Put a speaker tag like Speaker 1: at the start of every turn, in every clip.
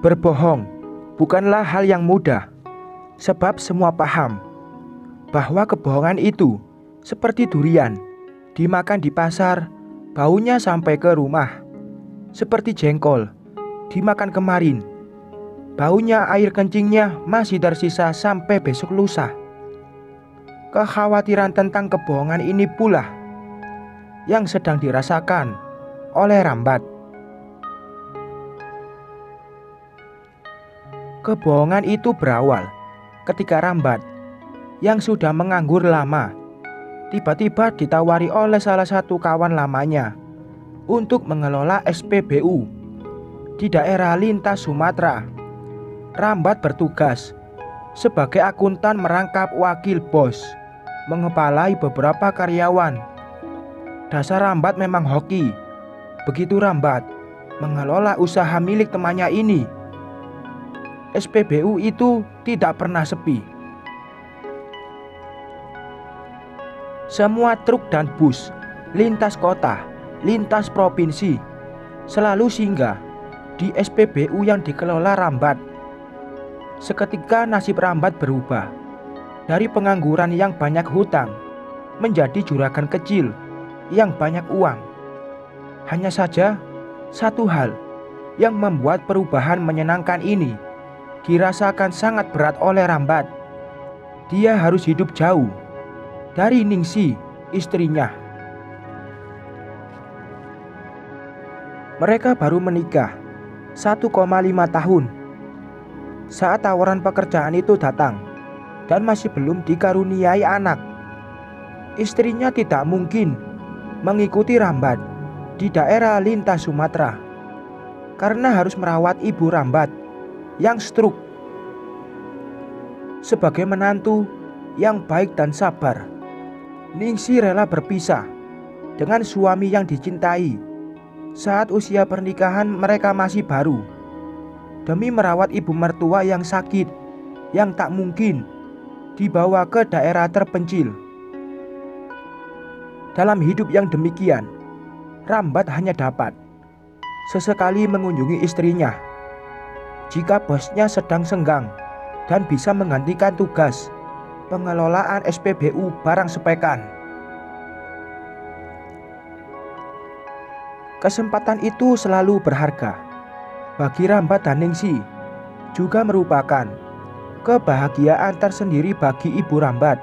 Speaker 1: Berbohong bukanlah hal yang mudah, sebab semua paham bahwa kebohongan itu seperti durian, dimakan di pasar, baunya sampai ke rumah. Seperti jengkol, dimakan kemarin, baunya air kencingnya masih tersisa sampai besok lusa. Kekhawatiran tentang kebohongan ini pula yang sedang dirasakan oleh Rambat. Kebohongan itu berawal ketika Rambat yang sudah menganggur lama tiba-tiba ditawari oleh salah satu kawan lamanya untuk mengelola SPBU di daerah lintas Sumatera. Rambat bertugas sebagai akuntan merangkap wakil bos, mengepalai beberapa karyawan. Dasar Rambat memang hoki. Begitu Rambat mengelola usaha milik temannya ini, SPBU itu tidak pernah sepi. Semua truk dan bus lintas kota, lintas provinsi selalu singgah di SPBU yang dikelola Rambat. Seketika nasib Rambat berubah dari pengangguran yang banyak hutang menjadi juragan kecil yang banyak uang. Hanya saja satu hal yang membuat perubahan menyenangkan ini dirasakan sangat berat oleh Rambat. Dia harus hidup jauh dari Ningsi, istrinya. Mereka baru menikah 1,5 tahun saat tawaran pekerjaan itu datang dan masih belum dikaruniai anak. Istrinya tidak mungkin mengikuti Rambat di daerah lintas Sumatera karena harus merawat ibu Rambat yang stroke. Sebagai menantu yang baik dan sabar, Ningsi rela berpisah dengan suami yang dicintai saat usia pernikahan mereka masih baru, demi merawat ibu mertua yang sakit, yang tak mungkin dibawa ke daerah terpencil. Dalam hidup yang demikian, Rambat hanya dapat sesekali mengunjungi istrinya jika bosnya sedang senggang dan bisa menggantikan tugas pengelolaan SPBU barang sepekan. Kesempatan itu selalu berharga bagi Rambat dan Ningsi, juga merupakan kebahagiaan tersendiri bagi ibu Rambat.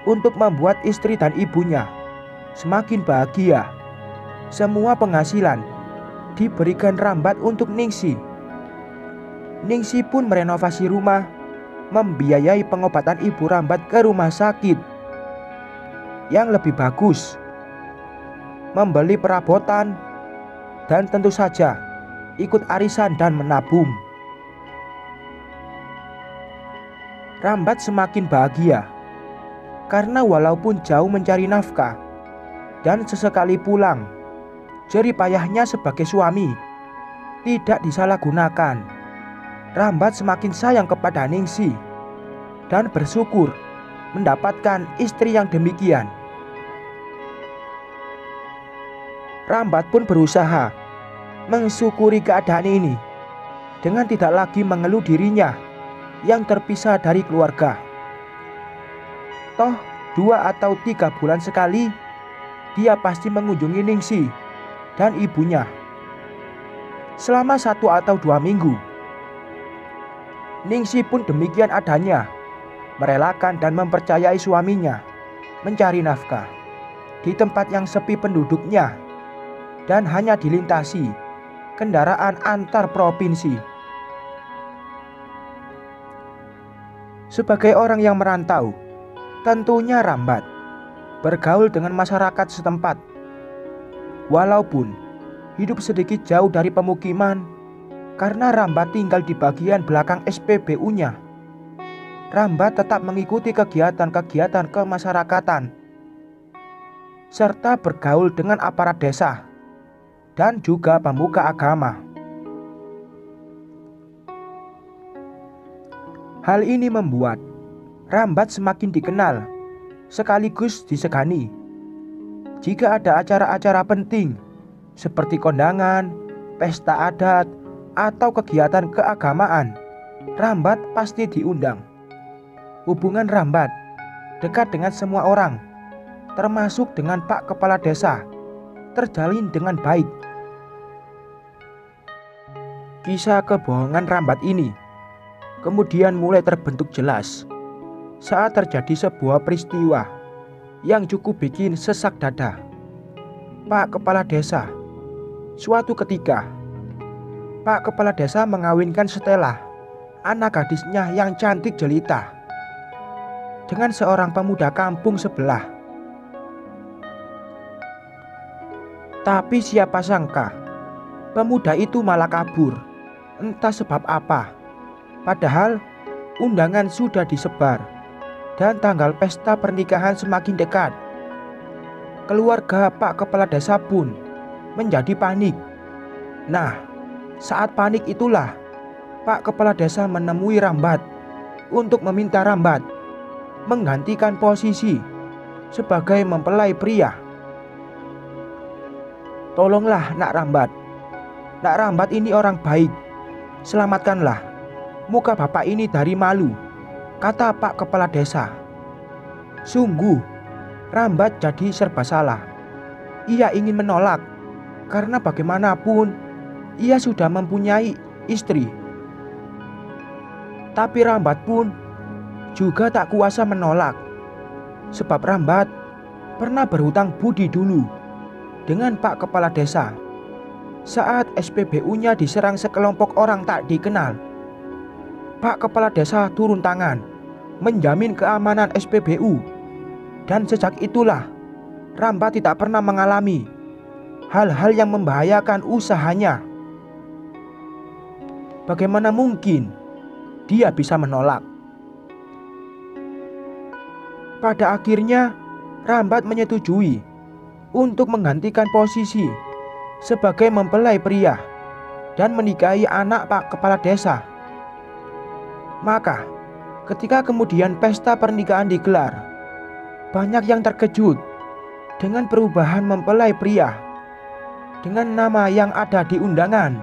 Speaker 1: Untuk membuat istri dan ibunya semakin bahagia, semua penghasilan diberikan Rambat untuk Ningsi. Ningsi pun merenovasi rumah, membiayai pengobatan ibu Rambat ke rumah sakit yang lebih bagus, membeli perabotan, dan tentu saja ikut arisan dan menabung. Rambat semakin bahagia karena walaupun jauh mencari nafkah dan sesekali pulang, jerih payahnya sebagai suami tidak disalahgunakan. Rambat semakin sayang kepada Ningsi dan bersyukur mendapatkan istri yang demikian. Rambat pun berusaha mensyukuri keadaan ini dengan tidak lagi mengeluh dirinya yang terpisah dari keluarga. Toh 2 atau 3 bulan sekali dia pasti mengunjungi Ningsi dan ibunya. Selama 1 atau 2 minggu, Ningsi pun demikian adanya, merelakan dan mempercayai suaminya mencari nafkah di tempat yang sepi penduduknya dan hanya dilintasi kendaraan antar provinsi. Sebagai orang yang merantau, tentunya Rambat bergaul dengan masyarakat setempat. Walaupun hidup sedikit jauh dari pemukiman, karena Rambat tinggal di bagian belakang SPBU-nya, Rambat tetap mengikuti kegiatan-kegiatan kemasyarakatan serta bergaul dengan aparat desa dan juga pemuka agama. Hal ini membuat Rambat semakin dikenal sekaligus disegani. Jika ada acara-acara penting seperti kondangan, pesta adat, atau kegiatan keagamaan, Rambat pasti diundang. Hubungan Rambat dekat dengan semua orang, termasuk dengan Pak Kepala Desa, terjalin dengan baik. Kisah kebohongan Rambat ini kemudian mulai terbentuk jelas saat terjadi sebuah peristiwa yang cukup bikin sesak dada. Pak Kepala Desa, suatu ketika Pak Kepala Desa mengawinkan Stella, anak gadisnya yang cantik jelita, dengan seorang pemuda kampung sebelah. Tapi siapa sangka pemuda itu malah kabur, entah sebab apa. Padahal undangan sudah disebar dan tanggal pesta pernikahan semakin dekat. Keluarga Pak Kepala Desa pun menjadi panik. Nah, saat panik itulah Pak Kepala Desa menemui Rambat untuk meminta Rambat menggantikan posisi sebagai mempelai pria. Tolonglah Nak Rambat. Nak Rambat ini orang baik. Selamatkanlah muka bapak ini dari malu, kata Pak Kepala Desa. Sungguh Rambat jadi serba salah. Ia ingin menolak karena bagaimanapun ia sudah mempunyai istri. Tapi Rambat pun juga tak kuasa menolak, sebab Rambat pernah berhutang budi dulu dengan Pak Kepala Desa saat SPBU-nya diserang sekelompok orang tak dikenal. Pak Kepala Desa turun tangan menjamin keamanan SPBU, dan sejak itulah Rambat tidak pernah mengalami hal-hal yang membahayakan usahanya. Bagaimana mungkin dia bisa menolak? Pada akhirnya Rambat menyetujui untuk menggantikan posisi sebagai mempelai pria dan menikahi anak Pak Kepala Desa. Maka ketika kemudian pesta pernikahan digelar, banyak yang terkejut dengan perubahan mempelai pria dengan nama yang ada di undangan.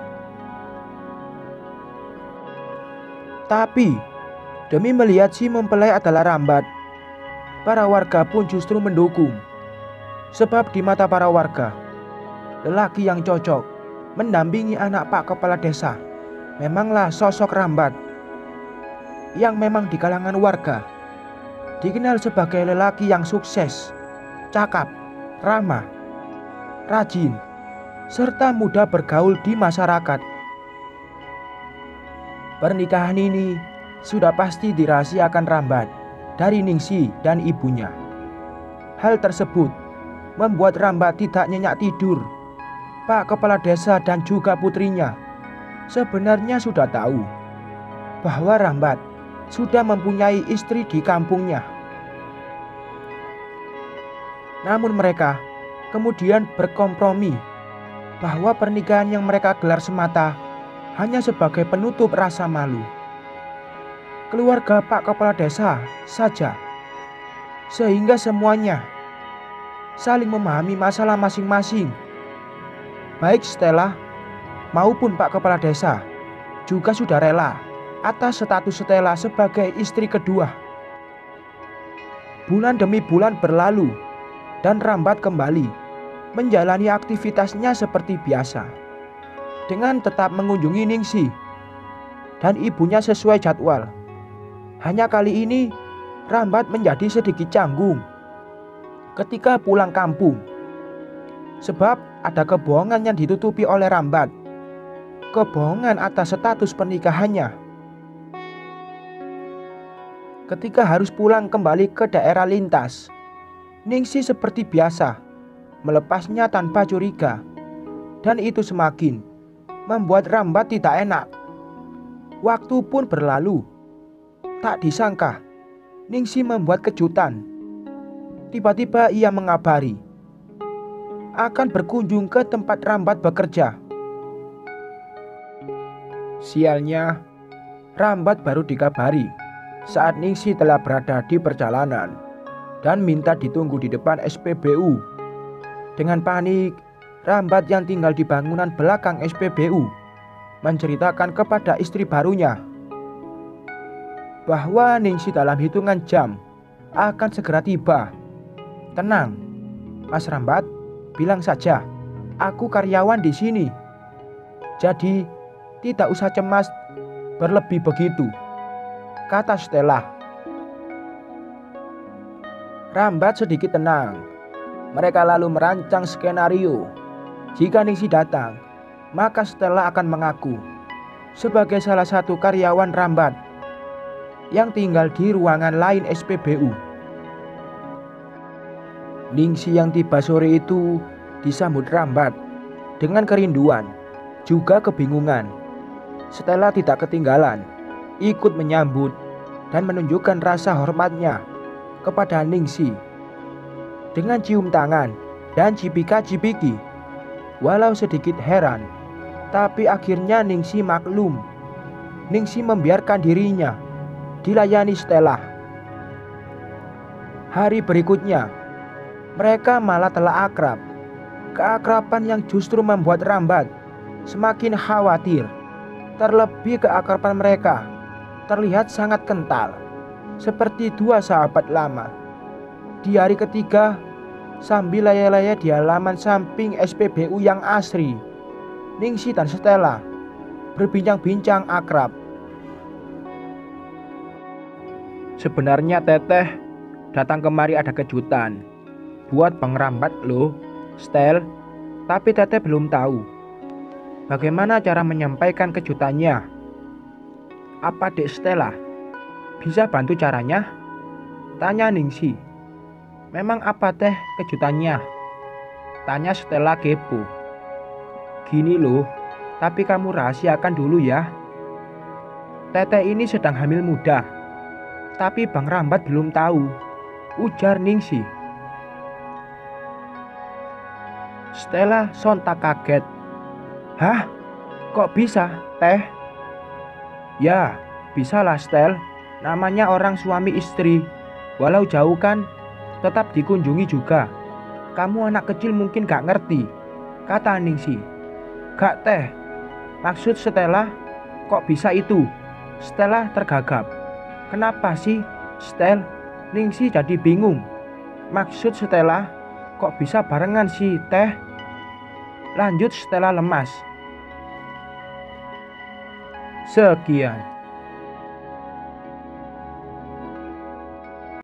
Speaker 1: Tapi demi melihat si mempelai adalah Rambat, para warga pun justru mendukung. Sebab di mata para warga, lelaki yang cocok mendampingi anak Pak Kepala Desa memanglah sosok Rambat, yang memang di kalangan warga dikenal sebagai lelaki yang sukses, cakap, ramah, rajin, serta mudah bergaul di masyarakat. Pernikahan ini sudah pasti dirahasiakan Rambat dari Ningsi dan ibunya. Hal tersebut membuat Rambat tidak nyenyak tidur. Pak Kepala Desa dan juga putrinya sebenarnya sudah tahu bahwa Rambat sudah mempunyai istri di kampungnya. Namun mereka kemudian berkompromi bahwa pernikahan yang mereka gelar semata hanya sebagai penutup rasa malu. Keluarga Pak Kepala Desa saja, sehingga semuanya saling memahami masalah masing-masing. Baik Stella maupun Pak Kepala Desa juga sudah rela atas status Stella sebagai istri kedua. Bulan demi bulan berlalu dan Rambat kembali menjalani aktivitasnya seperti biasa, dengan tetap mengunjungi Ningsi dan ibunya sesuai jadwal. Hanya kali ini Rambat menjadi sedikit canggung ketika pulang kampung, sebab ada kebohongan yang ditutupi oleh Rambat, kebohongan atas status pernikahannya. Ketika harus pulang kembali ke daerah lintas, Ningsi seperti biasa melepasnya tanpa curiga, dan itu semakin membuat Rambat tidak enak. Waktu pun berlalu. Tak disangka Ningsi membuat kejutan. Tiba-tiba ia mengabari akan berkunjung ke tempat Rambat bekerja. Sialnya, Rambat baru dikabari saat Ningsi telah berada di perjalanan dan minta ditunggu di depan SPBU. Dengan panik, Rambat yang tinggal di bangunan belakang SPBU menceritakan kepada istri barunya bahwa Ningsih dalam hitungan jam akan segera tiba. "Tenang, Mas Rambat, bilang saja aku karyawan di sini. Jadi tidak usah cemas berlebih begitu," kata Stella. Rambat sedikit tenang. Mereka lalu merancang skenario. Jika Ningsih datang, maka Stella akan mengaku sebagai salah satu karyawan Rambat yang tinggal di ruangan lain SPBU. Ningsih yang tiba sore itu disambut Rambat dengan kerinduan, juga kebingungan. Stella tidak ketinggalan, ikut menyambut dan menunjukkan rasa hormatnya kepada Ningsih dengan cium tangan dan cipika-cipiki. Walau sedikit heran, tapi akhirnya Ningsih maklum. Ningsih membiarkan dirinya dilayani Stella. Hari berikutnya, mereka malah telah akrab. Keakraban yang justru membuat Rambat semakin khawatir. Terlebih keakraban mereka terlihat sangat kental, seperti dua sahabat lama. Di hari ketiga, sambil laya-laya di halaman samping SPBU yang asri, Ningsih dan Stella berbincang-bincang akrab. "Sebenarnya Teteh datang kemari ada kejutan buat Bang Rambat loh, Stel. Tapi Teteh belum tahu bagaimana cara menyampaikan kejutannya. Apa Dek Stella bisa bantu caranya?" tanya Ningsih. "Memang apa teh kejutannya?" tanya Stella kepo. "Gini loh, tapi kamu rahasiakan dulu ya. Teteh ini sedang hamil muda, tapi Bang Rambat belum tahu," ujar Ningsih. Stella sontak kaget. "Hah? Kok bisa, Teh?" "Ya, bisalah Stel. Namanya orang suami istri. Walau jauh kan, tetap dikunjungi juga. Kamu anak kecil mungkin gak ngerti," kata Ningsih. "Gak Teh, maksud Stella kok bisa itu?" Stella tergagap. "Kenapa sih, Stel?" Ningsih jadi bingung. "Maksud Stella kok bisa barengan sih, Teh?" lanjut Stella lemas. Sekian.